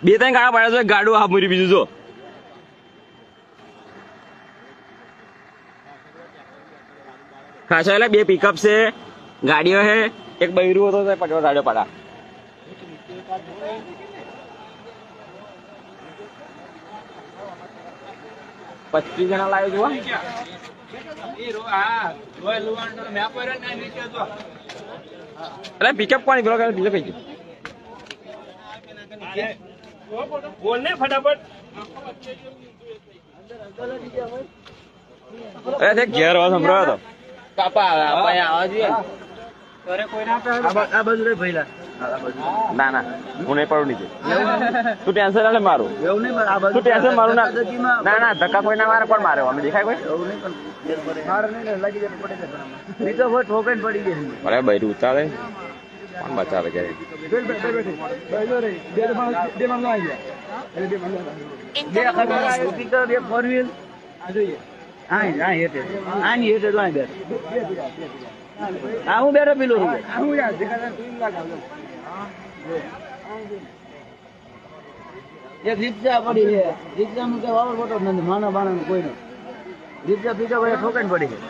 બે ત્રણ ગાડા પડ્યા છે, ગાડું આ મૂરી બીજું જો. ખાસા એટલે બે પિકઅપ છે, ગાડીઓ છે, એક બૈરું હતો પટો ગાડ્યો પડા. 25 જણા લાવ્યો છું. અરે પિકઅપ કોની પેલો બીજો કઈ ગયો? બોલ ને ફટાફટ. અરે તે ઘેર અવાજ સંભળાયો હતો. કાપા આવે આવા જોઈએ. આ બાજુ રે ભઈલા. ના ના હું નહીં પડું નીચે. તું ટેન્શન એટલે મારું એવું નહીં પણ આ બાજુ તું ટેન્શન મારું ના. ના ના ધક્કા કોઈ ના મારે. કોણ મારે? અમે દેખાય કોઈ? એવું નહીં પણ મારે નહીં લાગી જાય પડે છે. બીજો હોય ઠોકાઈને પડી જાય. અરે બૈરું ઉતારે કોણ બચાવે કે? સ્પીકર બે ફોર વ્હીલ હું બેઠો પેલું એક રિક્ષા પડી છે. રિક્ષા નું કઈ વાવર ફોટો નથી. માના બાણા કોઈ નહીં. રિક્ષા પીકઅપ ઠોકાઈને પડી છે.